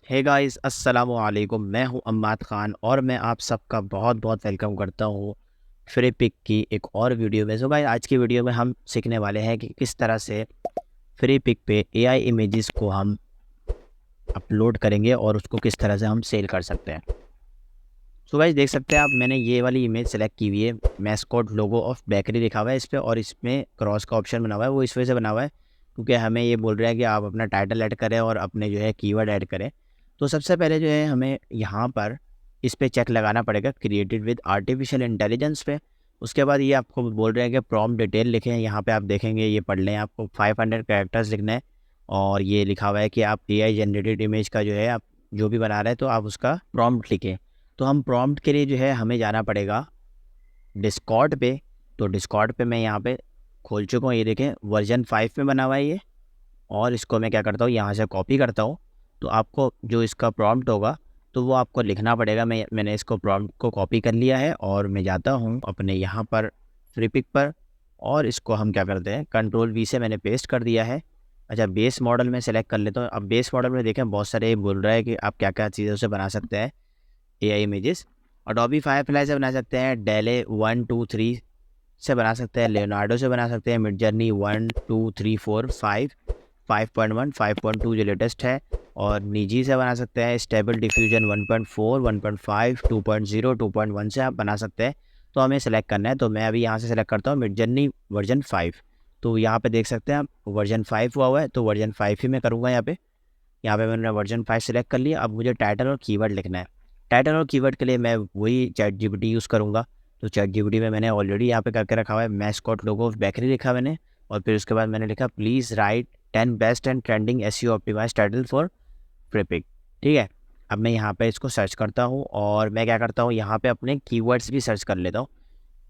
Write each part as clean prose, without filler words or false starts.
Hey guys, अस्सलाम वालेकुम। मैं हूं अम्माद ख़ान और मैं आप सबका बहुत बहुत वेलकम करता हूं फ्री पिक की एक और वीडियो में। सो गाइस, आज की वीडियो में हम सीखने वाले हैं कि किस तरह से फ्री पिक पे एआई इमेजेस को हम अपलोड करेंगे और उसको किस तरह से हम सेल कर सकते हैं। सो गाइस, देख सकते हैं आप, मैंने ये वाली इमेज सेलेक्ट की हुई है। मैस्कॉट लोगो ऑफ बेकरी लिखा हुआ है इस पर और इसमें क्रॉस का ऑप्शन बना हुआ है। वो इस वजह से बना हुआ है क्योंकि हमें ये बोल रहा है कि आप अपना टाइटल ऐड करें और अपने जो है कीवर्ड ऐड करें। तो सबसे पहले जो है हमें यहाँ पर इस पे चेक लगाना पड़ेगा क्रिएटेड विद आर्टिफिशियल इंटेलिजेंस पे। उसके बाद ये आपको बोल रहे हैं कि प्रॉम्प्ट डिटेल लिखें। यहाँ पे आप देखेंगे, ये पढ़ लें, आपको 500 कैरेक्टर्स लिखना है और ये लिखा हुआ है कि आप एआई जनरेटेड इमेज का जो है आप जो भी बना रहे हैं तो आप उसका प्रॉम्प्ट लिखें। तो हम प्रॉम्प्ट के लिए जो है हमें जाना पड़ेगा डिस्कॉर्ड पे। तो डिस्कॉर्ड पे मैं यहाँ पे खोल चुका हूँ, ये देखें वर्जन 5 में बना हुआ है ये। और इसको मैं क्या करता हूँ, यहाँ से कॉपी करता हूँ। तो आपको जो इसका प्रॉम्प्ट होगा तो वो आपको लिखना पड़ेगा। मैंने इसको प्रॉम्प्ट को कॉपी कर लिया है और मैं जाता हूँ अपने यहाँ पर फ्री पिक पर और इसको हम क्या करते हैं, कंट्रोल वी से मैंने पेस्ट कर दिया है। अच्छा, बेस मॉडल में सेलेक्ट कर लेता हूँ। अब बेस मॉडल में देखें बहुत सारे बोल रहा है कि आप क्या क्या चीज़ों से बना सकते हैं एआई इमेजेस। अडोबी फायरफ्लाई से बना सकते हैं, डेले 1 2 3 से बना सकते हैं, लियोनार्डो से बना सकते हैं, मिड जर्नी 1 2 3 4 5 5.1 5.2 जो लेटेस्ट है, और निजी से बना सकते हैं, स्टेबल डिफ्यूजन 1.4 1.5 2.0 2.1 से आप बना सकते हैं। तो हमें सेलेक्ट करना है, तो मैं अभी यहाँ से सेलेक्ट करता हूँ मिड जर्नी वर्जन 5। तो यहाँ पे देख सकते हैं आप वर्जन 5 हुआ है, तो वर्जन 5 ही मैं करूँगा। यहाँ पे मैंने वर्जन 5 सेलेक्ट कर लिया। अब मुझे टाइटल और कीवर्ड लिखना है। टाइटल और कीवर्ड के लिए मैं वही चैट जीपीटी यूज़ करूँगा। तो चैट जीपीटी में मैंने ऑलरेडी यहाँ पे करके रखा हुआ है, मैस्कॉट लोगो ऑफ बेकरी लिखा मैंने। और फिर उसके बाद मैंने लिखा please write 10 best and trending SEO optimize title for Freepik. ठीक है, अब मैं यहाँ पे इसको सर्च करता हूँ और मैं क्या करता हूँ, यहाँ पे अपने कीवर्ड्स भी सर्च कर लेता हूँ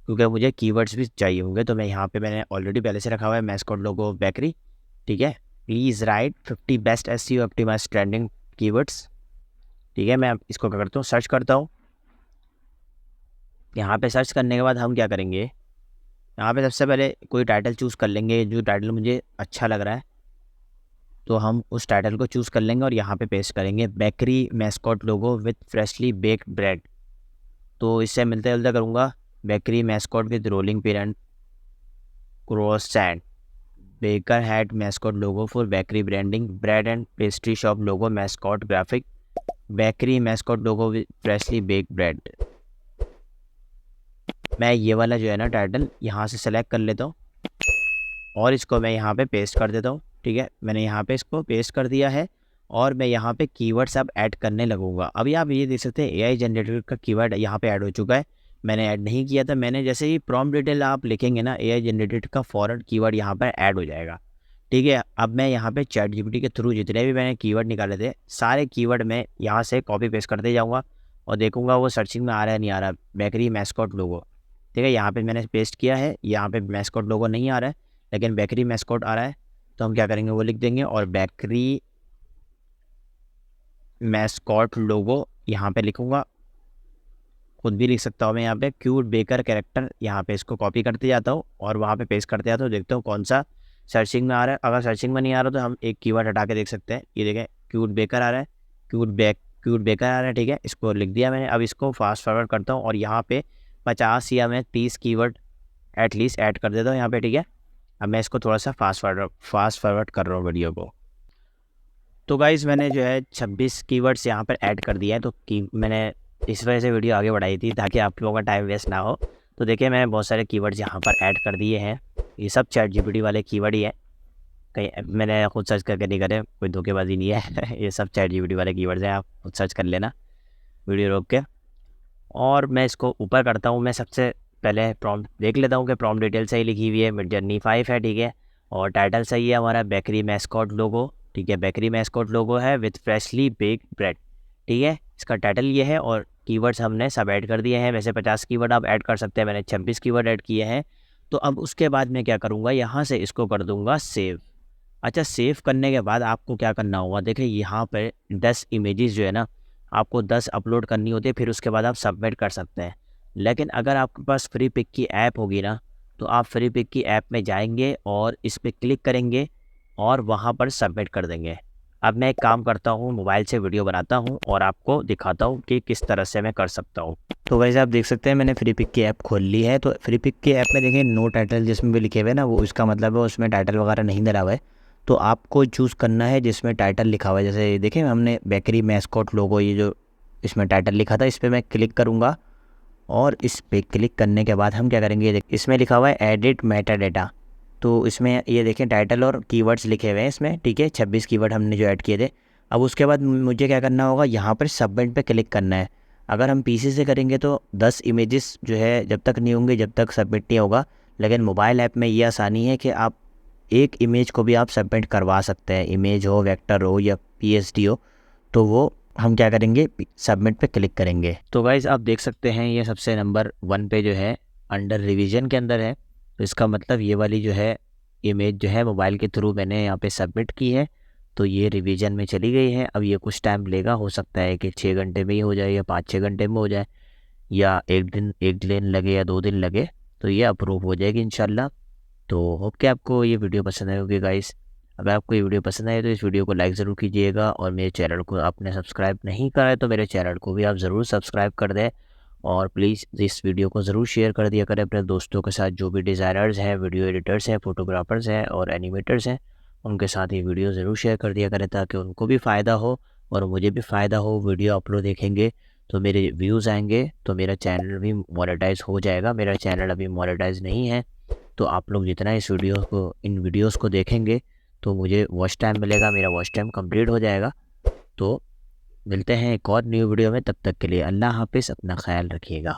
क्योंकि मुझे कीवर्ड्स भी चाहिए होंगे। तो मैं यहाँ पे मैंने ऑलरेडी पहले से रखा हुआ है मैस्कॉट लोगो ऑफ बेकरी। ठीक है, please write 50 best SEO optimize trending keywords. ठीक है, मैं अब इसको क्या करता हूँ, सर्च करता हूँ। यहाँ पे सर्च करने के बाद हम क्या करेंगे, यहाँ पे सबसे पहले कोई टाइटल चूज़ कर लेंगे जो टाइटल मुझे अच्छा लग रहा है। तो हम उस टाइटल को चूज़ कर लेंगे और यहाँ पे पेस्ट करेंगे bakery mascot logo with freshly baked bread. तो इससे मिलते जुलते करूँगा, bakery mascot with rolling pin and croissant, baker hat mascot logo for bakery branding, bread and pastry shop logo mascot graphic, bakery mascot logo with freshly baked bread. मैं ये वाला जो है ना टाइटल यहाँ से सेलेक्ट कर लेता हूँ और इसको मैं यहाँ पे पेस्ट कर देता हूँ। ठीक है, मैंने यहाँ पे इसको पेस्ट कर दिया है और मैं यहाँ पे कीवर्ड्स अब ऐड करने लगूंगा। अभी आप ये देख सकते हैं एआई जनरेटर का कीवर्ड यहाँ पे ऐड हो चुका है। मैंने ऐड नहीं किया था, मैंने जैसे ही प्रॉम्प्ट डिटेल आप लिखेंगे ना, एआई जनरेटेड का फॉरवर्ड कीवर्ड यहाँ पर ऐड हो जाएगा। ठीक है, अब मैं यहाँ पे चैट जीपीटी के थ्रू जितने भी मैंने कीवर्ड निकाले थे सारे कीवर्ड मैं यहाँ से कॉपी पेस्ट करते जाऊँगा और देखूंगा वो सर्चिंग में आ रहा है नहीं आ रहा। बेकरी मैस्कॉट लोगो, ठीक है, यहाँ पे मैंने पेस्ट किया है, यहाँ पे मैस्कॉट लोगो नहीं आ रहा है लेकिन बेकरी मैस्कॉट आ रहा है। तो हम क्या करेंगे, वो लिख देंगे और बेकरी मैस्कॉट लोगो यहाँ पे लिखूंगा। खुद भी लिख सकता हूँ मैं, यहाँ पे क्यूट बेकर कैरेक्टर, यहाँ पे इसको कॉपी करते जाता हूँ और वहाँ पे पेस्ट करते जाता हूँ। देखता हूँ कौन सा सर्चिंग में आ रहा है। अगर सर्चिंग में नहीं आ रहा तो हम एक कीवर्ड हटा के देख सकते हैं। ये देखें, क्यूट बेकर आ रहा है, क्यूट बेकर आ रहा है। ठीक है, इसको लिख दिया मैंने। अब इसको फास्ट फॉरवर्ड करता हूँ और यहाँ पे 50 या मैं 30 कीवर्ड एटलीस्ट ऐड कर देता हूँ यहाँ पे। ठीक है, अब मैं इसको थोड़ा सा फास्ट फॉरवर्ड कर रहा हूँ वीडियो को। तो गाइज़, मैंने जो है 26 कीवर्ड्स यहाँ पर ऐड कर दिया है। तो मैंने इस वजह से वीडियो आगे बढ़ाई थी ताकि आप लोगों का टाइम वेस्ट ना हो। तो देखिए, मैंने बहुत सारे कीवर्ड्स यहाँ पर ऐड कर दिए हैं। ये सब चैट जीपीटी वाले कीवर्ड ही है, कहीं मैंने खुद सर्च करके नहीं करे, कोई धोखेबाजी नहीं है ये सब चैट जीपीटी वाले कीवर्ड्स हैं, आप खुद सर्च कर लेना वीडियो रोक के। और मैं इसको ऊपर करता हूँ। मैं सबसे पहले प्रॉम्प्ट देख लेता हूँ कि प्रॉम्प्ट डिटेल सही लिखी हुई है, मिड जर्नी 5 है। ठीक है, और टाइटल सही है हमारा, बेकरी मैस्कॉट लोगो। ठीक है, बेकरी मैस्कॉट लोगो है विथ फ्रेशली बेक्ड ब्रेड। ठीक है, इसका टाइटल ये है और कीवर्ड्स हमने सब ऐड कर दिए हैं। वैसे 50 कीवर्ड आप ऐड कर सकते हैं, मैंने 26 कीवर्ड ऐड किए हैं। तो अब उसके बाद मैं क्या करूँगा, यहाँ से इसको कर दूँगा सेव। अच्छा, सेव करने के बाद आपको क्या करना होगा, देखिए यहाँ पर 10 इमेजेस जो है ना, आपको 10 अपलोड करनी होती है, फिर उसके बाद आप सबमिट कर सकते हैं। लेकिन अगर आपके पास फ्री पिक की ऐप होगी ना, तो आप फ्री पिक की ऐप में जाएंगे और इस पर क्लिक करेंगे और वहाँ पर सबमिट कर देंगे। अब मैं एक काम करता हूँ, मोबाइल से वीडियो बनाता हूँ और आपको दिखाता हूँ कि किस तरह से मैं कर सकता हूँ। तो वैसे आप देख सकते हैं मैंने फ्री पिक की ऐप खोल ली है। तो फ्री पिक की ऐप में देखिए नो टाइटल जिसमें भी लिखे हुए हैं ना, वो इसका मतलब है उसमें टाइटल वगैरह नहीं डला हुआ है। तो आपको चूज़ करना है जिसमें टाइटल लिखा हुआ है। जैसे देखें हमने बेकरी मैस्कॉट लोगो, ये जो इसमें टाइटल लिखा था, इस पर मैं क्लिक करूँगा और इस पे क्लिक करने के बाद हम क्या करेंगे, इसमें लिखा हुआ है एडिट मेटा डेटा। तो इसमें ये देखें टाइटल और कीवर्ड्स लिखे हुए हैं इसमें, ठीक है, 26 कीवर्ड हमने जो ऐड किए थे। अब उसके बाद मुझे क्या करना होगा, यहाँ पर सबमिट पे क्लिक करना है। अगर हम पीसी से करेंगे तो 10 इमेजेस जो है जब तक नहीं होंगे जब तक सबमिट नहीं होगा। लेकिन मोबाइल ऐप में ये आसानी है कि आप एक इमेज को भी आप सबमिट करवा सकते हैं, इमेज हो, वेक्टर हो या पीएसडी हो। तो वो हम क्या करेंगे, सबमिट पे क्लिक करेंगे। तो गाइज़ आप देख सकते हैं ये सबसे नंबर 1 पे जो है अंडर रिवीजन के अंदर है। तो इसका मतलब ये वाली जो है इमेज जो है मोबाइल के थ्रू मैंने यहाँ पे सबमिट की है, तो ये रिवीजन में चली गई है। अब ये कुछ टाइम लेगा, हो सकता है कि 6 घंटे में ही हो जाए या 5-6 घंटे में हो जाए, या एक दिन लगे या 2 दिन लगे, तो ये अप्रूव हो जाएगी इंशाल्लाह। तो होप कि आपको ये वीडियो पसंद आई होगी गाइस। अगर आपको ये वीडियो पसंद आए तो इस वीडियो को लाइक ज़रूर कीजिएगा, और मेरे चैनल को आपने सब्सक्राइब नहीं करा है तो मेरे चैनल को भी आप ज़रूर सब्सक्राइब कर दें। और प्लीज़ इस वीडियो को ज़रूर शेयर कर दिया करें अपने दोस्तों के साथ, जो भी डिज़ाइनर्स हैं, वीडियो एडिटर्स हैं, फोटोग्राफर्स हैं और एनिमेटर्स हैं, उनके साथ ये वीडियो ज़रूर शेयर कर दिया करें ताकि उनको भी फ़ायदा हो और मुझे भी फ़ायदा हो। वीडियो अपलोड देखेंगे तो मेरे व्यूज़ आएंगे, तो मेरा चैनल भी मोनेटाइज हो जाएगा। मेरा चैनल अभी मोनेटाइज नहीं है, तो आप लोग जितना इन वीडियोस को देखेंगे तो मुझे वॉच टाइम मिलेगा, मेरा वॉच टाइम कंप्लीट हो जाएगा। तो मिलते हैं एक और न्यू वीडियो में, तब तक के लिए अल्लाह हाफिज़, अपना ख्याल रखिएगा।